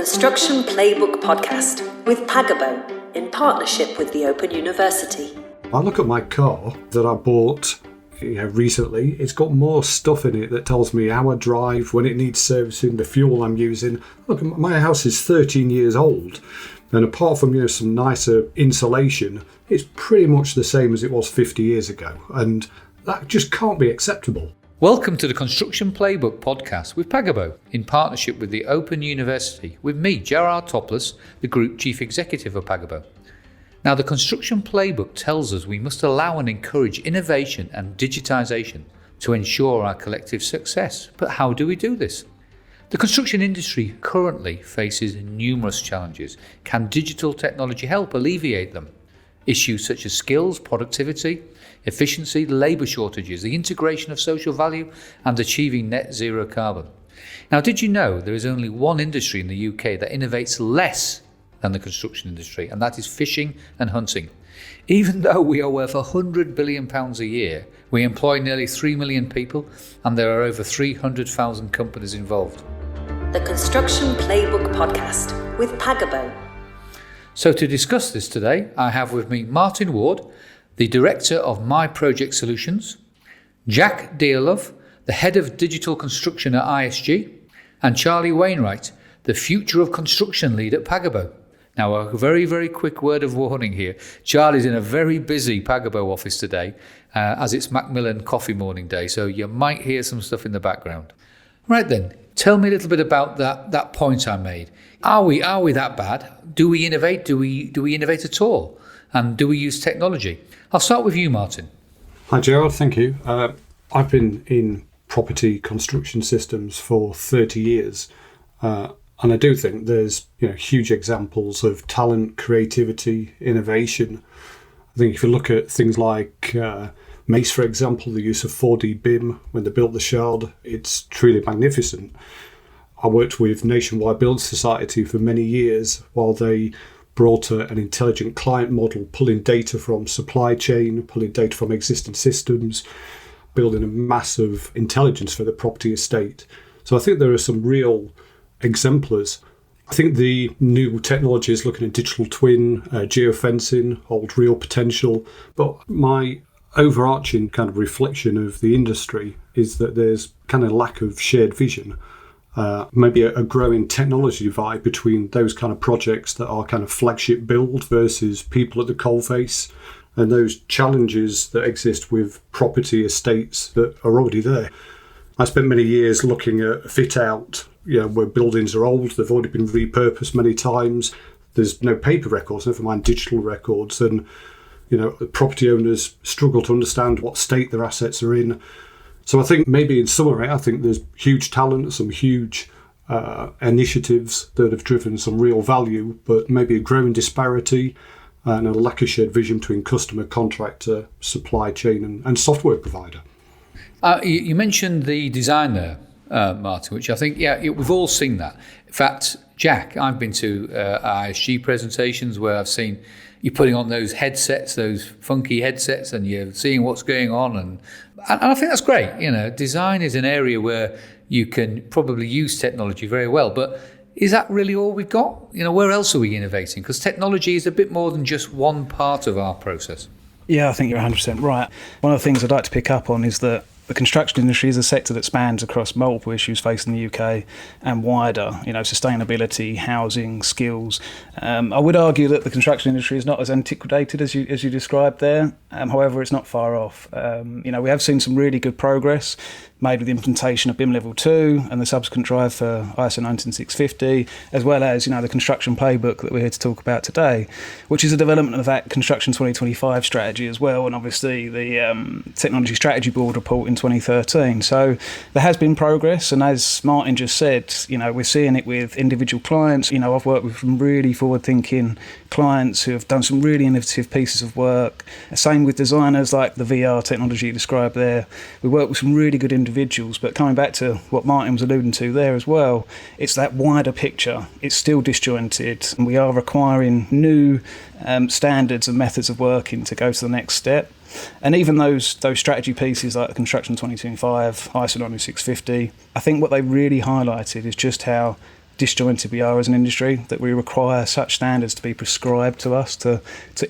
Construction Playbook podcast with Pagabo in partnership with the Open University. I look at my car that I bought recently. It's got more stuff in it that tells me how I drive, when it needs servicing, the fuel I'm using. Look, my house is 13 years old, and apart from some nicer insulation, it's pretty much the same as it was 50 years ago, and that just can't be acceptable. Welcome to the Construction Playbook podcast with Pagabo in partnership with the Open University with me, Gerard Topless, the Group Chief Executive of Pagabo. Now, the Construction Playbook tells us we must allow and encourage innovation and digitisation to ensure our collective success. But how do we do this? The construction industry currently faces numerous challenges. Can digital technology help alleviate them? Issues such as skills, productivity, efficiency, labour shortages, the integration of social value and achieving net zero carbon. Now, did you know there is only one industry in the UK that innovates less than the construction industry, and that is fishing and hunting? Even though we are worth £100 billion a year, we employ nearly 3 million people and there are over 300,000 companies involved. The Construction Playbook podcast with Pagabo. So to discuss this today, I have with me Martin Ward, the Director of My Project Solutions, Jack Dataled, the Head of Digital Construction at ISG, and Charlie Wainwright, the Future of Construction Lead at Pagabo. Now, a very, very quick word of warning here. Charlie's in a very busy Pagabo office today, as it's Macmillan Coffee Morning Day, so you might hear some stuff in the background. Right then, tell me a little bit about that point I made. Are we that bad? Do we innovate? Do we innovate at all? And do we use technology? I'll start with you, Martin. Hi, Gerard. Thank you. I've been in property construction systems for 30 years, and I do think there's huge examples of talent, creativity, innovation. I think if you look at things like Mace, for example, the use of 4D BIM when they built the Shard, it's truly magnificent. I worked with Nationwide Building Society for many years while they brought an intelligent client model, pulling data from supply chain, pulling data from existing systems, building a massive intelligence for the property estate. So I think there are some real exemplars. I think the new technologies looking at digital twin, geofencing, hold real potential. But my overarching kind of reflection of the industry is that there's kind of lack of shared vision. Maybe a growing technology divide between those kind of projects that are kind of flagship build versus people at the coalface, and those challenges that exist with property estates that are already there. I spent many years looking at fit out, where buildings are old, they've already been repurposed many times. There's no paper records, never mind digital records, and the property owners struggle to understand what state their assets are in. So I think maybe in summary, I think there's huge talent, some huge initiatives that have driven some real value, but maybe a growing disparity and a lack of shared vision between customer, contractor, supply chain and software provider. You mentioned the design there, Martin, which I think, we've all seen that. In fact, Jack, I've been to ISG presentations where I've seen you putting on those headsets, those funky headsets, and you're seeing what's going on. And I think that's great. Design is an area where you can probably use technology very well. But is that really all we've got? Where else are we innovating? Because technology is a bit more than just one part of our process. Yeah, I think you're 100% right. One of the things I'd like to pick up on is that the construction industry is a sector that spans across multiple issues facing the UK and wider, sustainability, housing, skills. I would argue that the construction industry is not as antiquated as you described there. However, it's not far off. We have seen some really good progress made with the implementation of BIM Level 2 and the subsequent drive for ISO 19650, as well as, the Construction Playbook that we're here to talk about today, which is a development of that Construction 2025 strategy as well, and obviously the Technology Strategy Board report in 2013. So there has been progress, and as Martin just said, we're seeing it with individual clients. I've worked with some really forward-thinking clients who have done some really innovative pieces of work. Same with designers, like the VR technology you described there. We work with some really good individuals, but coming back to what Martin was alluding to there as well, it's that wider picture. It's still disjointed, and we are requiring new standards and methods of working to go to the next step. And even those strategy pieces like the Construction 2025, ISO 19650, I think what they really highlighted is just how disjointed we are as an industry, that we require such standards to be prescribed to us to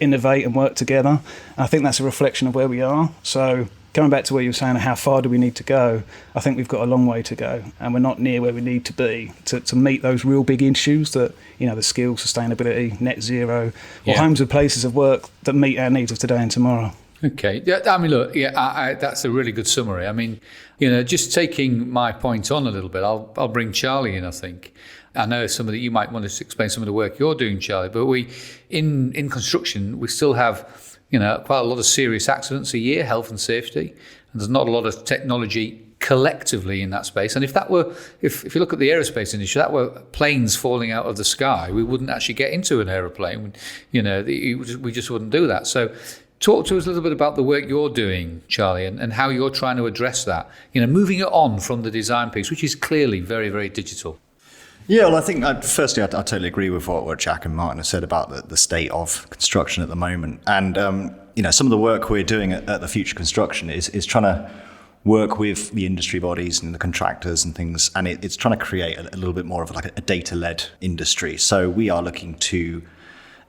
innovate and work together. And I think that's a reflection of where we are. So coming back to what you were saying, how far do we need to go? I think we've got a long way to go, and we're not near where we need to be to meet those real big issues that, the skills, sustainability, net zero, or homes and places of work that meet our needs of today and tomorrow. Okay. Yeah, I mean, look, that's a really good summary. I mean, just taking my point on a little bit, I'll bring Charlie in, I think. I know you might want to explain some of the work you're doing, Charlie, but in construction, we still have quite a lot of serious accidents a year, health and safety, and there's not a lot of technology collectively in that space. And if you look at the aerospace industry, that were planes falling out of the sky, we wouldn't actually get into an aeroplane. We just wouldn't do that. So talk to us a little bit about the work you're doing, Charlie, and how you're trying to address that, moving it on from the design piece, which is clearly very, very digital. Yeah, well, I think firstly, I totally agree with what Jack and Martin have said about the state of construction at the moment. And, some of the work we're doing at the Future Construction is trying to work with the industry bodies and the contractors and things. And it's trying to create a little bit more of like a data-led industry. So we are looking to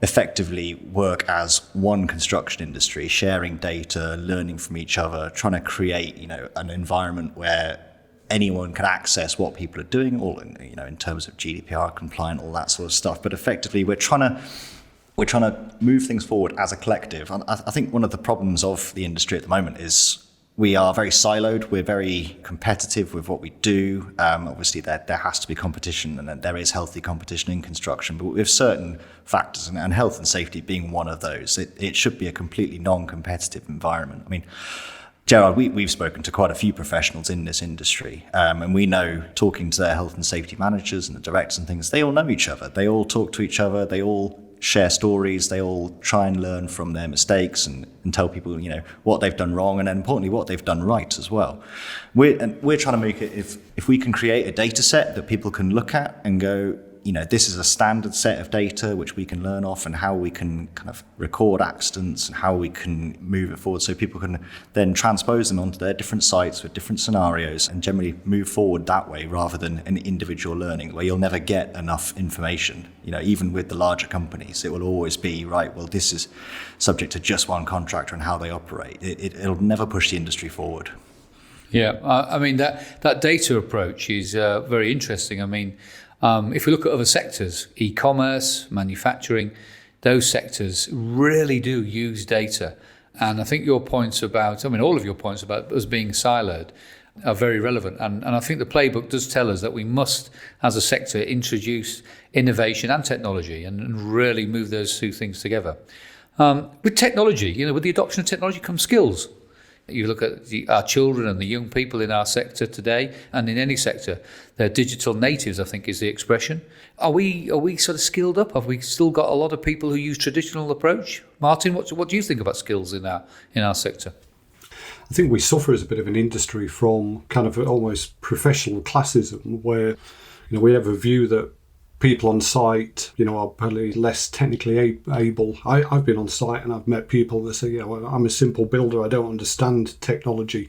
effectively work as one construction industry, sharing data, learning from each other, trying to create, an environment where anyone can access what people are doing, all in terms of GDPR compliant, all that sort of stuff. But effectively, we're trying to move things forward as a collective. And I think one of the problems of the industry at the moment is we are very siloed. We're very competitive with what we do. Obviously, there has to be competition, and there is healthy competition in construction. But with certain factors, and health and safety being one of those, it should be a completely non-competitive environment. I mean, Gerard, we've spoken to quite a few professionals in this industry, and we know, talking to their health and safety managers and the directors and things, they all know each other. They all talk to each other. They all share stories. They all try and learn from their mistakes and tell people, what they've done wrong, and then importantly, what they've done right as well. We're trying to make it, if we can create a data set that people can look at and go, this is a standard set of data which we can learn off, and how we can kind of record accidents and how we can move it forward so people can then transpose them onto their different sites with different scenarios and generally move forward that way rather than an individual learning where you'll never get enough information. Even with the larger companies, it will always be, right, well, this is subject to just one contractor and how they operate. It'll never push the industry forward. Yeah, I mean, that data approach is very interesting. I mean, if we look at other sectors, e-commerce, manufacturing, those sectors really do use data. And I think all of your points about us being siloed are very relevant. And I think the playbook does tell us that we must, as a sector, introduce innovation and technology and really move those two things together. With technology, with the adoption of technology comes skills. You look at our children and the young people in our sector today, and in any sector, they're digital natives, I think is the expression. Are we sort of skilled up? Have we still got a lot of people who use traditional approach? Martin, what do you think about skills in our sector? I think we suffer as a bit of an industry from kind of almost professional classism, where we have a view that people on site, are probably less technically able. I've been on site and I've met people that say, I'm a simple builder, I don't understand technology.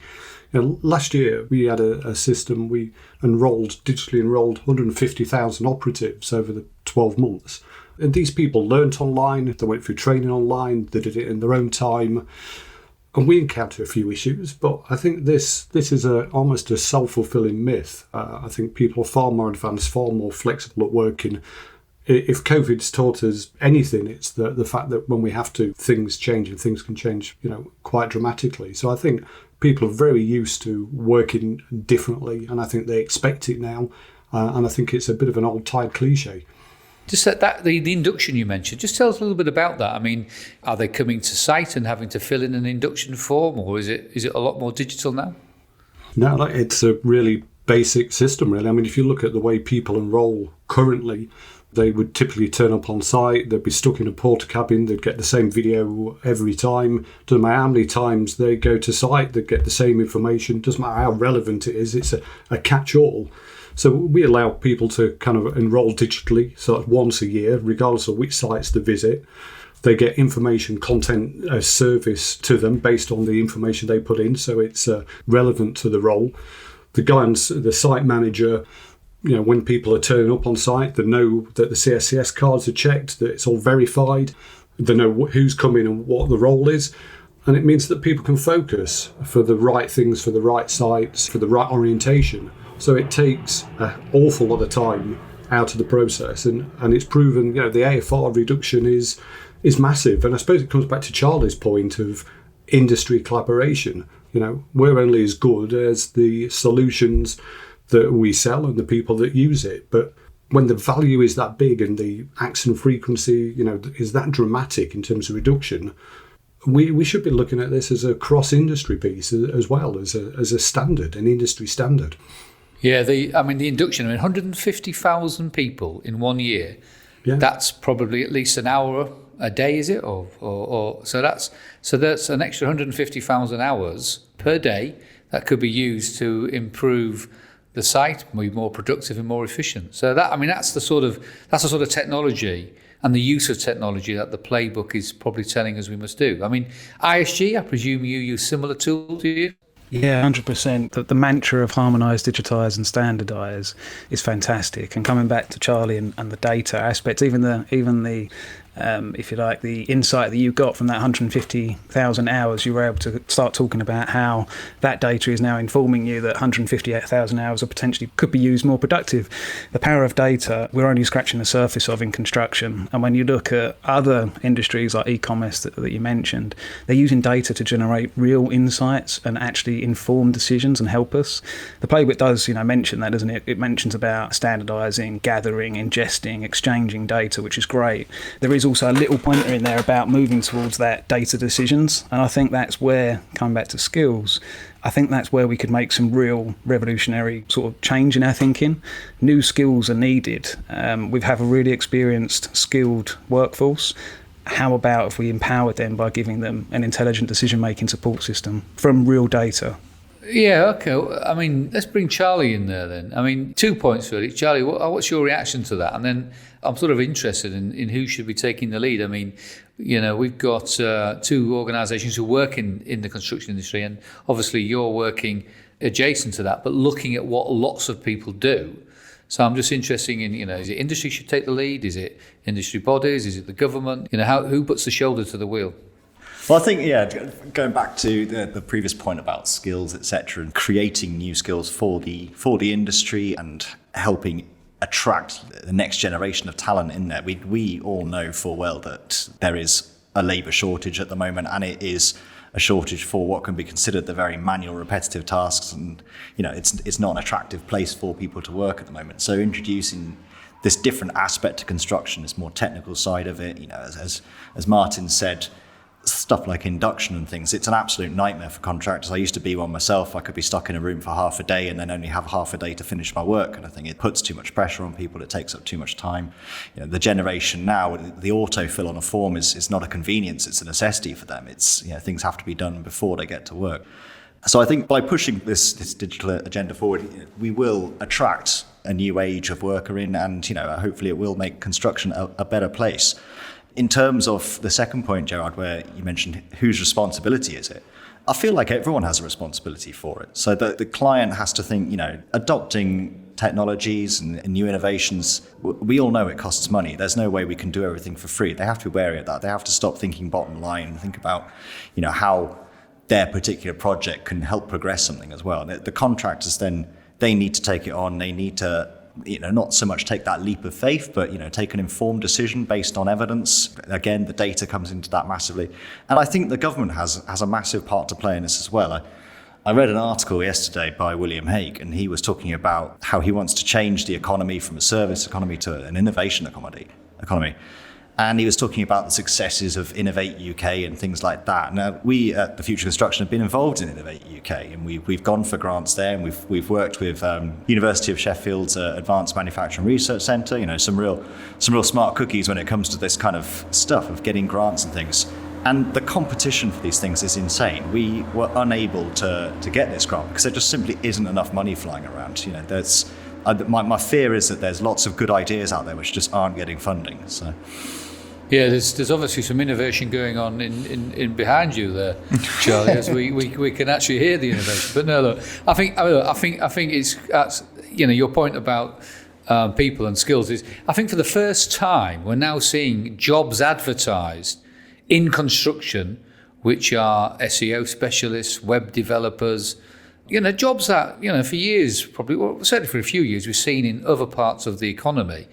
Last year we had a system, we digitally enrolled 150,000 operatives over the 12 months. And these people learnt online, they went through training online, they did it in their own time. And we encounter a few issues, but I think this is almost a self-fulfilling myth. I think people are far more advanced, far more flexible at working. If COVID's taught us anything, it's the fact that when we have to, things change, and things can change, quite dramatically. So I think people are very used to working differently, and I think they expect it now. And I think it's a bit of an old-time cliche. Just the induction you mentioned, just tell us a little bit about that. I mean, are they coming to site and having to fill in an induction form, or is it a lot more digital now? No, it's a really basic system, really. I mean, if you look at the way people enrol currently, they would typically turn up on site, they'd be stuck in a porta cabin, they'd get the same video every time. Doesn't matter how many times they go to site, they'd get the same information. Doesn't matter how relevant it is, it's a catch-all. So we allow people to kind of enrol digitally, so that's once a year, regardless of which sites they visit. They get information content service to them based on the information they put in, so it's relevant to the role. The site manager when people are turning up on site, they know that the CSCS cards are checked, that it's all verified, they know who's coming and what the role is. And it means that people can focus for the right things, for the right sites, for the right orientation. So it takes an awful lot of time out of the process. And it's proven, the AFR reduction is massive. And I suppose it comes back to Charlie's point of industry collaboration. We're only as good as the solutions that we sell and the people that use it. But when the value is that big and the accident frequency, is that dramatic in terms of reduction, we should be looking at this as a cross-industry piece as well, as a standard, an industry standard. Yeah, the induction, 150,000 people in 1 year, that's probably at least an hour a day, is it? Or so that's an extra 150,000 hours per day that could be used to improve the site, be more productive and more efficient. So that's the sort of technology and the use of technology that the playbook is probably telling us we must do. ISG, I presume you use similar tools, do you? Yeah, 100%. The mantra of harmonise, digitise and standardise is fantastic. And coming back to Charlie and the data aspect, even the if you like, the insight that you got from that 150,000 hours, you were able to start talking about how that data is now informing you that 158,000 hours are potentially could be used more productive. The power of data, we're only scratching the surface of in construction. And when you look at other industries like e-commerce that you mentioned, they're using data to generate real insights and actually inform decisions and help us. The playbook does, mention that, doesn't it? It mentions about standardising, gathering, ingesting, exchanging data, which is great. There is also a little pointer in there about moving towards that data decisions, and I think that's where, coming back to skills, I think that's where we could make some real revolutionary sort of change in our thinking. New skills are needed. We have a really experienced, skilled workforce. How about if we empowered them by giving them an intelligent decision-making support system from real data? Yeah, okay. Let's bring Charlie in there then. 2 points really. Charlie, what's your reaction to that? And then I'm sort of interested in who should be taking the lead. We've got two organisations who work in the construction industry, and obviously you're working adjacent to that, but looking at what lots of people do. So I'm just interested in, is it industry should take the lead? Is it industry bodies? Is it the government? Who puts the shoulder to the wheel? Well, I think, going back to the previous point about skills, etc., and creating new skills for the industry and helping attract the next generation of talent in there. We all know full well that there is a labour shortage at the moment, and it is a shortage for what can be considered the very manual, repetitive tasks, and it's not an attractive place for people to work at the moment. So introducing this different aspect to construction, this more technical side of it, as Martin said, stuff like induction and things, it's an absolute nightmare for contractors. I used to be one myself. I could be stuck in a room for half a day and then only have half a day to finish my work, and I think it puts too much pressure on people. It takes up too much time. The generation now, the autofill on a form is not a convenience, it's a necessity for them. It's things have to be done before they get to work. So I think by pushing this digital agenda forward, we will attract a new age of worker in, and hopefully it will make construction a better place. In terms of the second point, Gerard, where you mentioned whose responsibility is it, I feel like everyone has a responsibility for it. So the client has to think, adopting technologies and new innovations, we all know it costs money. There's no way we can do everything for free. They have to be wary of that. They have to stop thinking bottom line and think about, how their particular project can help progress something as well. The contractors then, they need to take it on. They need to not so much take that leap of faith, but, take an informed decision based on evidence. Again, the data comes into that massively. And I think the government has a massive part to play in this as well. I read an article yesterday by William Hague, and he was talking about how he wants to change the economy from a service economy to an innovation economy. And he was talking about the successes of Innovate UK and things like that. Now, we at the Future Construction have been involved in Innovate UK, and we've gone for grants there, and we've worked with University of Sheffield's Advanced Manufacturing Research Centre. Some real smart cookies when it comes to this kind of stuff of getting grants and things. And the competition for these things is insane. We were unable to get this grant because there just simply isn't enough money flying around. My fear is that there's lots of good ideas out there which just aren't getting funding. So. Yeah, there's obviously some innovation going on in behind you there, Charlie, as we can actually hear the innovation. But no, look, I think it's your point about people and skills is, I think for the first time, we're now seeing jobs advertised in construction, which are SEO specialists, web developers, jobs that, for years, probably, well, certainly for a few years, we've seen in other parts of the economy.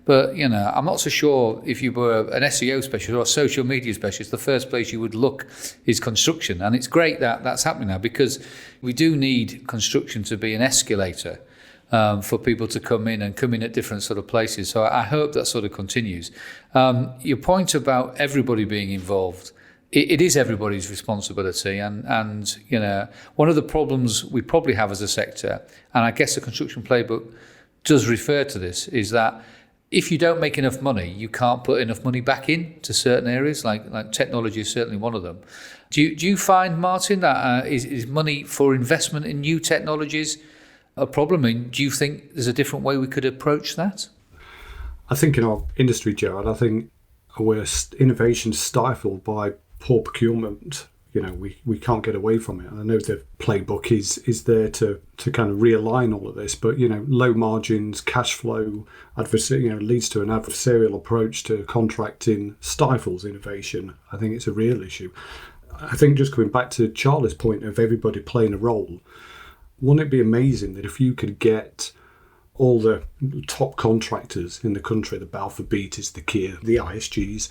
But, I'm not so sure if you were an SEO specialist or a social media specialist, the first place you would look is construction. And it's great that that's happening now, because we do need construction to be an escalator for people to come in at different sort of places. So I hope that sort of continues. Your point about everybody being involved, it is everybody's responsibility. And one of the problems we probably have as a sector, and I guess the Construction Playbook does refer to this, is that if you don't make enough money, you can't put enough money back in to certain areas, like technology is certainly one of them. Do you find, Martin, that is money for investment in new technologies a problem? And do you think there's a different way we could approach that? I think in our industry, Gerard, I think we're innovation stifled by poor procurement. We can't get away from it. And I know the playbook is there to kind of realign all of this, but low margins, cash flow, leads to an adversarial approach to contracting, stifles innovation. I think it's a real issue. I think just coming back to Charlie's point of everybody playing a role, wouldn't it be amazing that if you could get all the top contractors in the country, the Balfour Beatties, the Kier, the ISGs,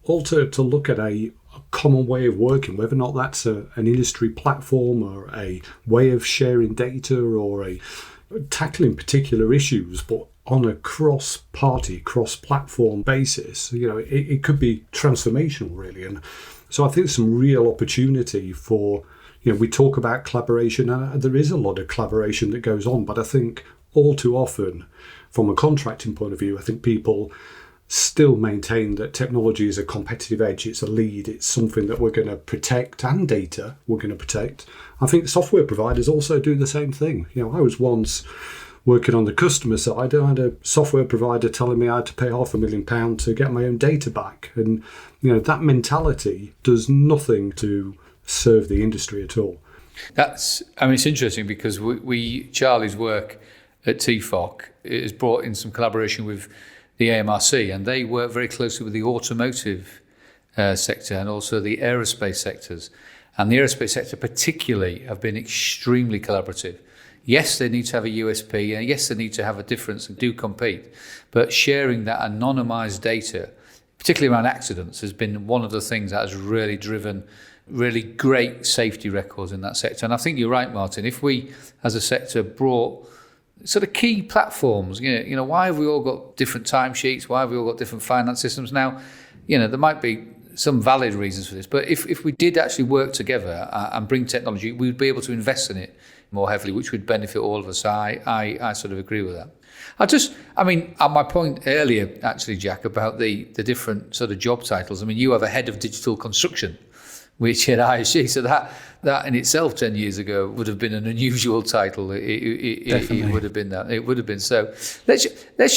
all to look at a common way of working, whether or not that's an industry platform or a way of sharing data or a tackling particular issues, but on a cross-party, cross-platform basis. It could be transformational, really. And so I think there's some real opportunity for, we talk about collaboration, and there is a lot of collaboration that goes on, but I think all too often, from a contracting point of view, I think people still maintain that technology is a competitive edge, it's a lead, it's something that we're going to protect, and data we're going to protect. I think software providers also do the same thing. I was once working on the customer side, I had a software provider telling me I had to pay £500,000 to get my own data back. And, that mentality does nothing to serve the industry at all. It's interesting because Charlie's work at TFOC has brought in some collaboration with the AMRC, and they work very closely with the automotive sector and also the aerospace sectors. And the aerospace sector particularly have been extremely collaborative. Yes, they need to have a USP, and yes, they need to have a difference and do compete. But sharing that anonymized data, particularly around accidents, has been one of the things that has really driven really great safety records in that sector. And I think you're right, Martin. If we, as a sector, brought sort of key platforms, why have we all got different timesheets? Why have we all got different finance systems? Now, there might be some valid reasons for this, but if we did actually work together and bring technology, we would be able to invest in it more heavily, which would benefit all of us. I sort of agree with that. At my point earlier, actually, Jack, about the different sort of job titles. You have a head of digital construction, which at ISG, so that in itself 10 years ago would have been an unusual title. It would have been that. It would have been. So let's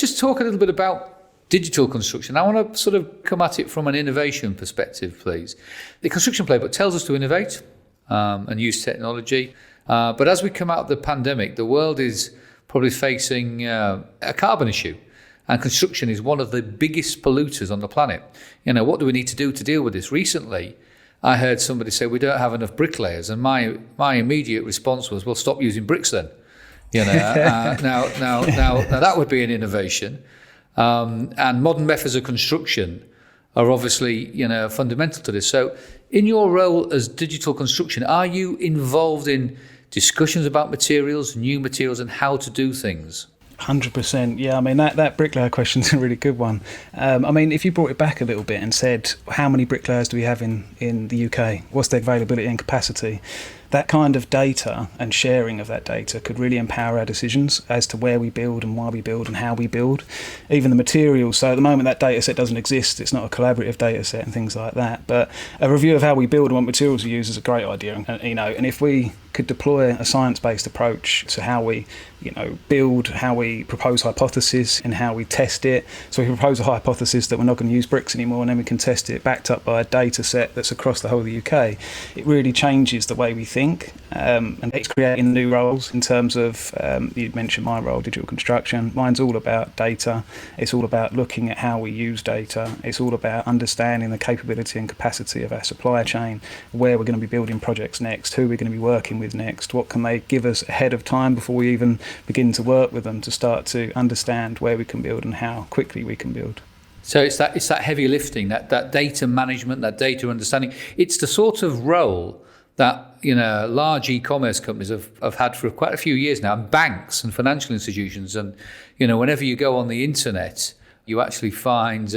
just talk a little bit about digital construction. I want to sort of come at it from an innovation perspective, please. The Construction Playbook tells us to innovate and use technology. But as we come out of the pandemic, the world is probably facing a carbon issue. And construction is one of the biggest polluters on the planet. What do we need to do to deal with this? Recently, I heard somebody say we don't have enough bricklayers, and my immediate response was, well, stop using bricks then. Now that would be an innovation. And modern methods of construction are obviously, fundamental to this. So in your role as digital construction, are you involved in discussions about materials, new materials, and how to do things? 100%. Yeah, that bricklayer question is a really good one. If you brought it back a little bit and said, how many bricklayers do we have in the UK? What's their availability and capacity? That kind of data and sharing of that data could really empower our decisions as to where we build and why we build and how we build. Even the materials. So at the moment that data set doesn't exist. It's not a collaborative data set and things like that. But a review of how we build and what materials we use is a great idea. And if we could deploy a science-based approach to how we build, how we propose hypotheses and how we test it. So we propose a hypothesis that we're not going to use bricks anymore, and then we can test it backed up by a data set that's across the whole of the UK. It really changes the way we think think, and it's creating new roles in terms of, you mentioned my role, digital construction. Mine's all about data. It's all about looking at how we use data. It's all about understanding the capability and capacity of our supply chain, where we're going to be building projects next, who we're going to be working with next, what can they give us ahead of time before we even begin to work with them, to start to understand where we can build and how quickly we can build. So it's that heavy lifting, that data management, that data understanding. It's the sort of role that large e-commerce companies have had for quite a few years now, and banks and financial institutions. And whenever you go on the internet, you actually find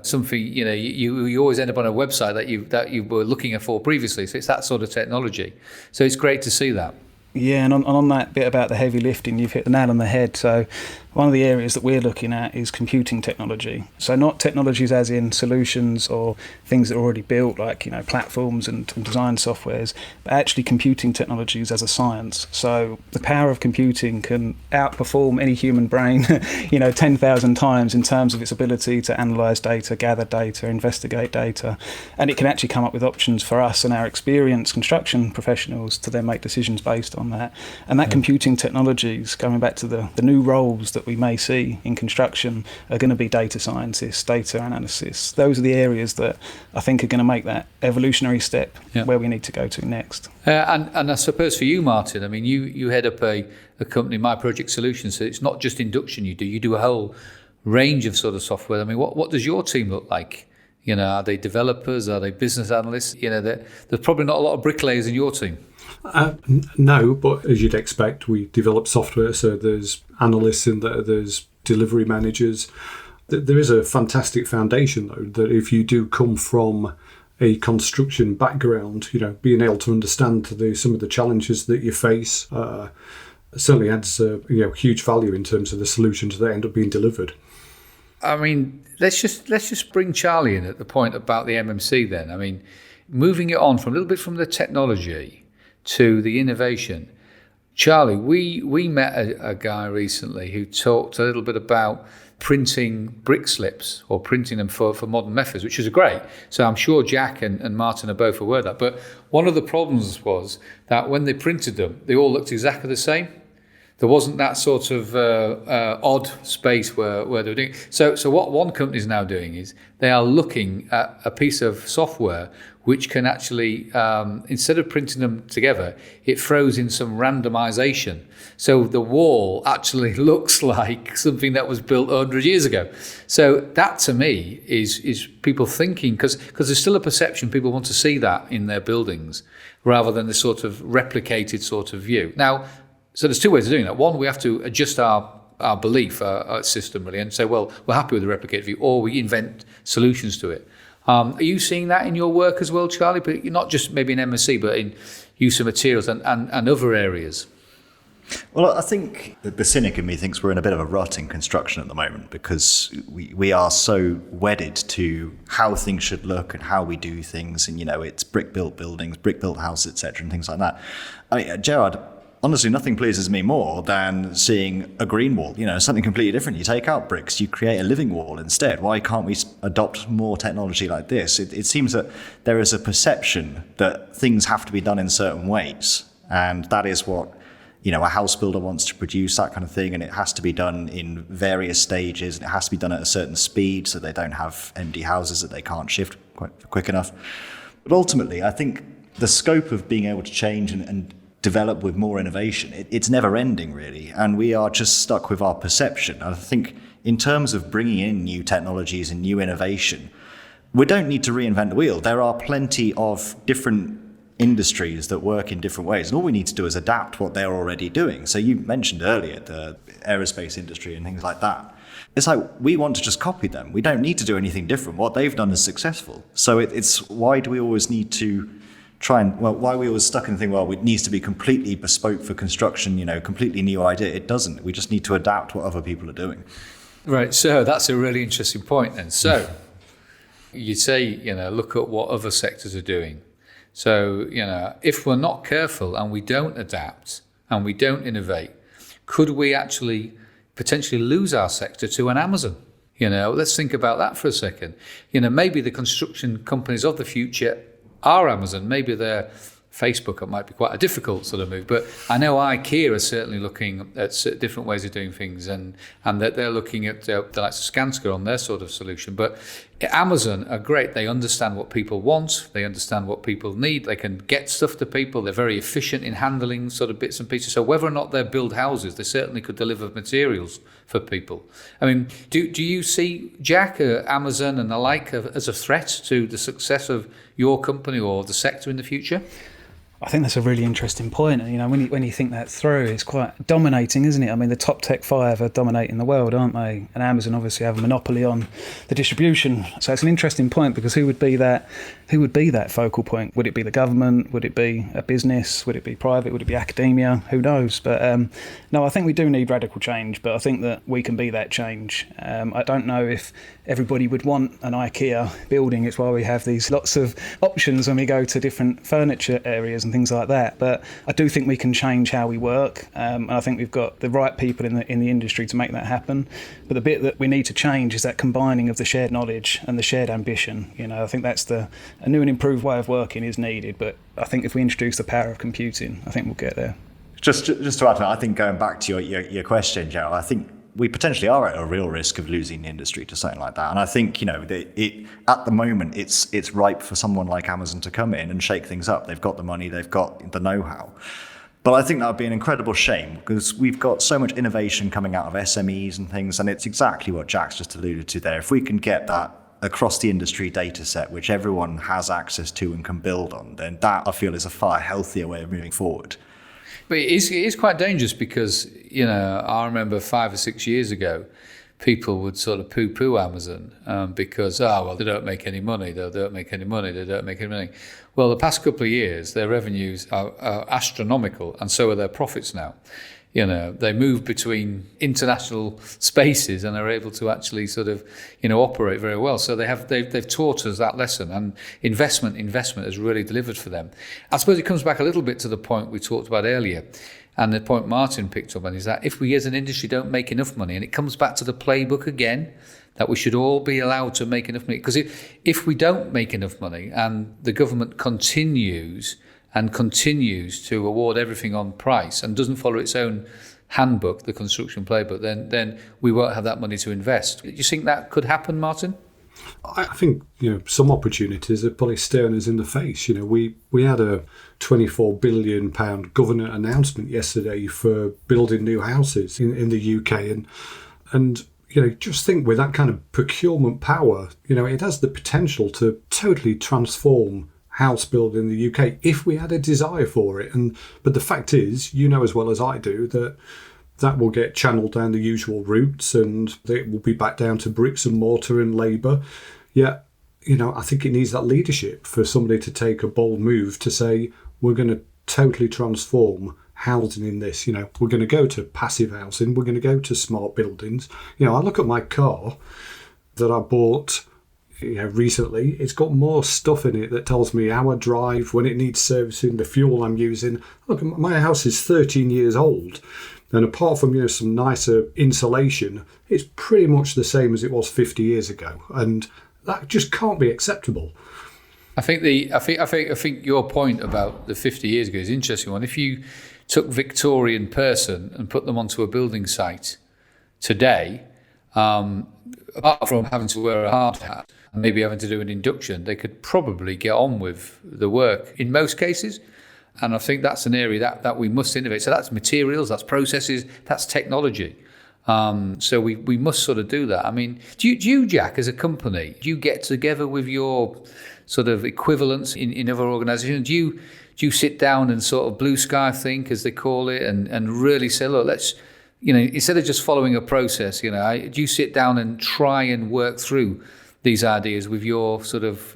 something. You always end up on a website that you were looking for previously. So it's that sort of technology. So it's great to see that. Yeah, and on that bit about the heavy lifting, you've hit the nail on the head. So one of the areas that we're looking at is computing technology. So not technologies as in solutions or things that are already built, like platforms and design softwares, but actually computing technologies as a science. So the power of computing can outperform any human brain 10,000 times in terms of its ability to analyse data, gather data, investigate data, and it can actually come up with options for us and our experienced construction professionals to then make decisions based on that. And that computing technologies, going back to the new roles that we may see in construction, are going to be data scientists, data analysts. Those are the areas that I think are going to make that evolutionary step where we need to go to next. And I suppose for you, Martin, I mean, you head up a company, My Project Solutions, so it's not just induction you do a whole range of sort of software. I mean, what does your team look like? Are they developers? Are they business analysts? There's probably not a lot of bricklayers in your team. No, but as you'd expect, we develop software, so there's analysts in there, there's delivery managers. There is a fantastic foundation, though, that if you do come from a construction background, being able to understand some of the challenges that you face certainly adds huge value in terms of the solutions that end up being delivered. I mean, let's just bring Charlie in at the point about the MMC then. I mean, moving it on from a little bit from the technology to the innovation. Charlie, we met a guy recently who talked a little bit about printing brick slips or printing them for modern methods, which is great. So I'm sure Jack and Martin are both aware of that. But one of the problems was that when they printed them, they all looked exactly the same. There wasn't that sort of odd space where they're doing. So what one company is now doing is they are looking at a piece of software which can actually, instead of printing them together, it throws in some randomization. So the wall actually looks like something that was built 100 years ago. So that to me is people thinking, because there's still a perception people want to see that in their buildings rather than the sort of replicated sort of view. Now, so there's two ways of doing that. One, we have to adjust our belief, our system really, and say, well, we're happy with the replicated view, or we invent solutions to it. Are you seeing that in your work as well, Charlie? But not just maybe in MSC, but in use of materials and other areas? Well, I think the cynic in me thinks we're in a bit of a rut in construction at the moment because we are so wedded to how things should look and how we do things. And, it's brick-built buildings, brick-built houses, etc., and things like that. I mean, Gerard, honestly, nothing pleases me more than seeing a green wall, something completely different. You take out bricks, you create a living wall instead. Why can't we adopt more technology like this? It seems that there is a perception that things have to be done in certain ways. And that is what, a house builder wants to produce, that kind of thing. And it has to be done in various stages. And it has to be done at a certain speed so they don't have empty houses that they can't shift quite quick enough. But ultimately, I think the scope of being able to change and develop with more innovation, it's never ending really, and we are just stuck with our perception. I think in terms of bringing in new technologies and new innovation, we don't need to reinvent the wheel. There are plenty of different industries that work in different ways, and all we need to do is adapt what they're already doing. So you mentioned earlier the aerospace industry and things like that. It's like we want to just copy them. We don't need to do anything different. What they've done is successful. So it's why do we always need to why we always stuck in the thing, it needs to be completely bespoke for construction, completely new idea. It doesn't. We just need to adapt what other people are doing. Right. So that's a really interesting point then. So you say, look at what other sectors are doing. So, if we're not careful and we don't adapt and we don't innovate, could we actually potentially lose our sector to an Amazon? Let's think about that for a second. Maybe the construction companies of the future are Amazon. Maybe they're Facebook, it might be quite a difficult sort of move. But I know IKEA are certainly looking at different ways of doing things, and that they're looking at the likes of Skanska on their sort of solution. But Amazon are great. They understand what people want. They understand what people need. They can get stuff to people. They're very efficient in handling sort of bits and pieces. So whether or not they build houses, they certainly could deliver materials for people. I mean, do you see, Jack, Amazon and the like as a threat to the success of your company or the sector in the future? I think that's a really interesting point. And, when you think that through, it's quite dominating, isn't it? I mean, the top tech 5 are dominating the world, aren't they? And Amazon obviously have a monopoly on the distribution. So it's an interesting point, because who would be that focal point? Would it be the government? Would it be a business? Would it be private? Would it be academia? Who knows? But no, I think we do need radical change, but I think that we can be that change. I don't know if everybody would want an IKEA building. It's why we have these lots of options when we go to different furniture areas and things like that. But I do think we can change how we work, and I think we've got the right people in the industry to make that happen. But the bit that we need to change is that combining of the shared knowledge and the shared ambition. I think that's a new and improved way of working is needed. But I think if we introduce the power of computing, I think we'll get there. Just to add to that, I think going back to your question, Gerald, I think we potentially are at a real risk of losing the industry to something like that. And I think, at the moment, it's ripe for someone like Amazon to come in and shake things up. They've got the money, they've got the know-how. But I think that would be an incredible shame, because we've got so much innovation coming out of SMEs and things, and it's exactly what Jack's just alluded to there. If we can get that across the industry data set, which everyone has access to and can build on, then that, I feel, is a far healthier way of moving forward. But it is quite dangerous, because, I remember 5 or 6 years ago, people would sort of poo-poo Amazon because, they don't make any money, they don't make any money. Well, the past couple of years, their revenues are astronomical, and so are their profits now. They move between international spaces and are able to actually sort of, operate very well. So they've taught us that lesson, and investment has really delivered for them. I suppose it comes back a little bit to the point we talked about earlier, and the point Martin picked up on, is that if we as an industry don't make enough money, and it comes back to the playbook again, that we should all be allowed to make enough money. Because if we don't make enough money and the government continues to award everything on price and doesn't follow its own handbook, the Construction Playbook, then we won't have that money to invest. Do you think that could happen, Martin? I think some opportunities are probably staring us in the face. We had a £24 billion government announcement yesterday for building new houses in the UK, and just think, with that kind of procurement power, it has the potential to totally transform house build in the UK if we had a desire for it. But the fact is, as well as I do, that will get channeled down the usual routes, and it will be back down to bricks and mortar and labour. Yet, I think it needs that leadership for somebody to take a bold move to say, we're going to totally transform housing in this. We're going to go to passive housing, we're going to go to smart buildings. I look at my car that I bought recently. It's got more stuff in it that tells me how I drive, when it needs servicing, the fuel I'm using. Look, my house is 13 years old, and apart from some nicer insulation, it's pretty much the same as it was 50 years ago, and that just can't be acceptable. I think your point about the 50 years ago is an interesting one. If you took Victorian person and put them onto a building site today, apart from having to wear a hard hat and maybe having to do an induction, they could probably get on with the work in most cases. And I think that's an area that we must innovate. So that's materials, that's processes, that's technology. So we must sort of do that. I mean, do you, Jack, as a company, do you get together with your sort of equivalents in other organisations? Do you sit down and sort of blue sky think, as they call it, and really say, look, let's, instead of just following a process, do you sit down and try and work through these ideas with your sort of,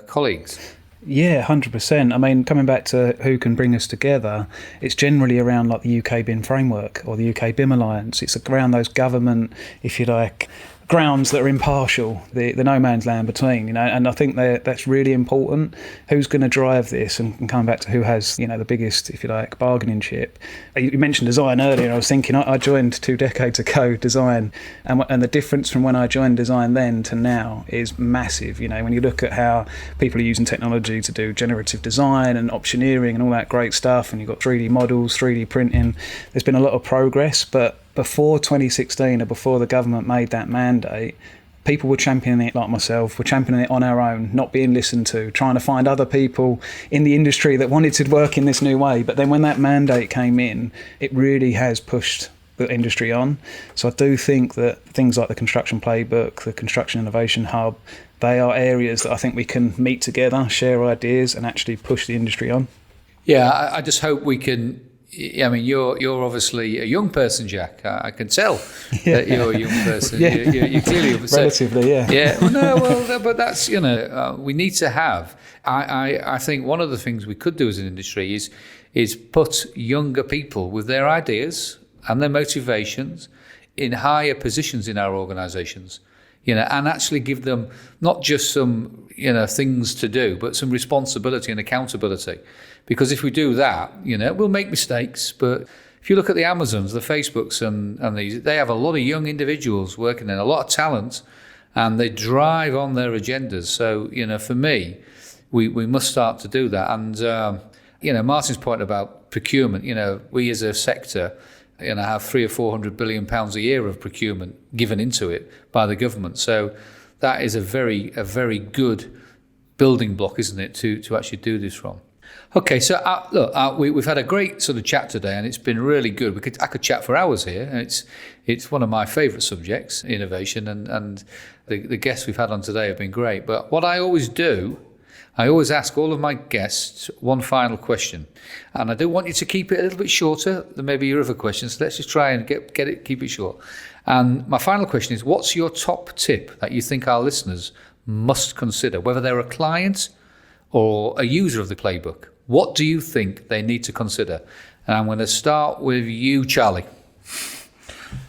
colleagues? Yeah, 100%. I mean, coming back to who can bring us together, it's generally around like the UK BIM framework or the UK BIM Alliance. It's around those government, if you like, grounds that are impartial, the no man's land between, and I think that's really important. Who's going to drive this, and coming back to who has, the biggest, if you like, bargaining chip. You mentioned design earlier. I was thinking I joined 2 decades ago design, and the difference from when I joined design then to now is massive. When you look at how people are using technology to do generative design and optioneering and all that great stuff, and you've got 3D models, 3D printing, there's been a lot of progress, but before 2016 or before the government made that mandate, people were championing it like myself, were championing it on our own, not being listened to, trying to find other people in the industry that wanted to work in this new way. But then when that mandate came in, it really has pushed the industry on. So I do think that things like the Construction Playbook, the Construction Innovation Hub, they are areas that I think we can meet together, share ideas and actually push the industry on. Yeah, I just hope we can. I mean, you're obviously a young person, Jack. I can tell that you're a young person. Yeah. You're clearly relatively, yeah. Yeah, but that's we need to have. I think one of the things we could do as an industry is put younger people with their ideas and their motivations in higher positions in our organisations. And actually give them not just some, things to do, but some responsibility and accountability. Because if we do that, we'll make mistakes. But if you look at the Amazons, the Facebooks and these, they have a lot of young individuals working there, a lot of talent, and they drive on their agendas. So, for me, we must start to do that. And, Martin's point about procurement, we as a sector, have 300 or 400 billion pounds a year of procurement given into it by the government. So that is a very good building block, isn't it, to actually do this from. Okay, so we've had a great sort of chat today, and it's been really good. I could chat for hours here. And it's one of my favourite subjects, innovation, and the guests we've had on today have been great. But what I always do, I always ask all of my guests one final question, and I do want you to keep it a little bit shorter than maybe your other questions. So let's just try and keep it short. And my final question is: what's your top tip that you think our listeners must consider, whether they're a client or a user of the playbook? What do you think they need to consider? And I'm going to start with you, Charlie.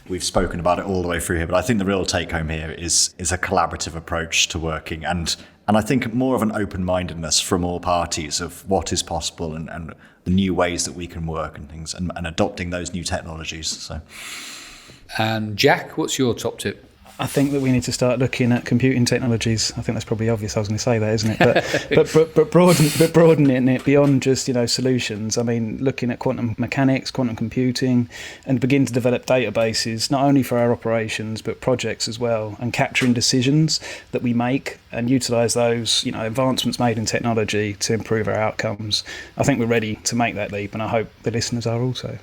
We've spoken about it all the way through here, but I think the real take home here is a collaborative approach to working, and I think more of an open-mindedness from all parties of what is possible and the new ways that we can work and things, and adopting those new technologies. So, and Jack, what's your top tip? I think that we need to start looking at computing technologies. I think that's probably obvious. I was going to say that, isn't it? But broadening it beyond just solutions. I mean, looking at quantum mechanics, quantum computing, and begin to develop databases not only for our operations but projects as well, and capturing decisions that we make and utilise those advancements made in technology to improve our outcomes. I think we're ready to make that leap, and I hope the listeners are also.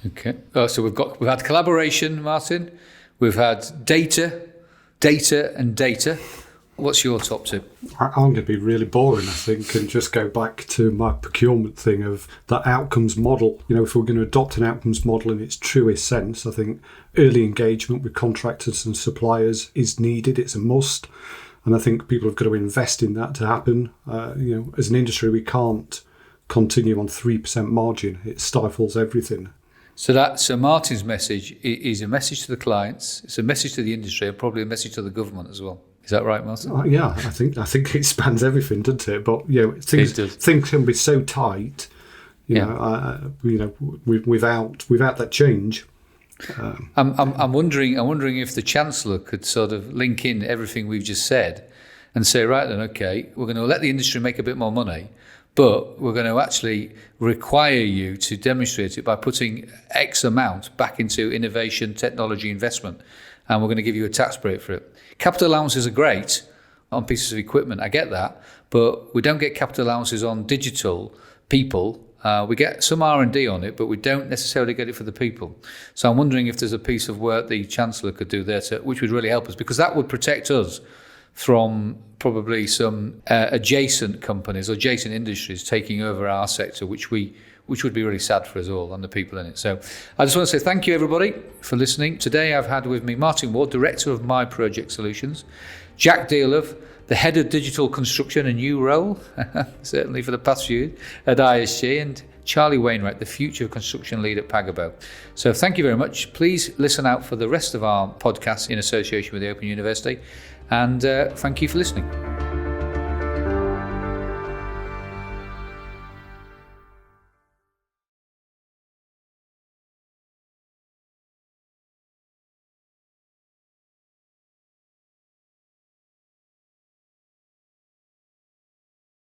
Okay. So we've had collaboration, Martin. We've had data. What's your top tip? I'm going to be really boring, I think, and just go back to my procurement thing of that outcomes model. If we're going to adopt an outcomes model in its truest sense, I think early engagement with contractors and suppliers is needed. It's a must. And I think people have got to invest in that to happen. As an industry, we can't continue on 3% margin. It stifles everything. So Martin's message is a message to the clients, it's a message to the industry, and probably a message to the government as well. Is that right, Martin? Yeah, I think it spans everything, doesn't it? But things can be so tight, without that change. I'm wondering if the Chancellor could sort of link in everything we've just said, and say, right then, okay, we're going to let the industry make a bit more money. But we're going to actually require you to demonstrate it by putting X amount back into innovation, technology investment, and we're going to give you a tax break for it. Capital allowances are great on pieces of equipment, I get that, but we don't get capital allowances on digital people. We get some R&D on it, but we don't necessarily get it for the people. So I'm wondering if there's a piece of work the Chancellor could do there, which would really help us, because that would protect us from probably some adjacent companies or adjacent industries taking over our sector, which would be really sad for us all and the people in it. So I just want to say thank you, everybody, for listening. Today I've had with me Martin Ward, Director of My Project Solutions, Jack Dataled, the Head of Digital Construction, a new role, certainly for the past few, at ISG, and Charlie Wainwright, the Future Construction Lead at Pagabo. So thank you very much. Please listen out for the rest of our podcasts in association with the Open University, and thank you for listening.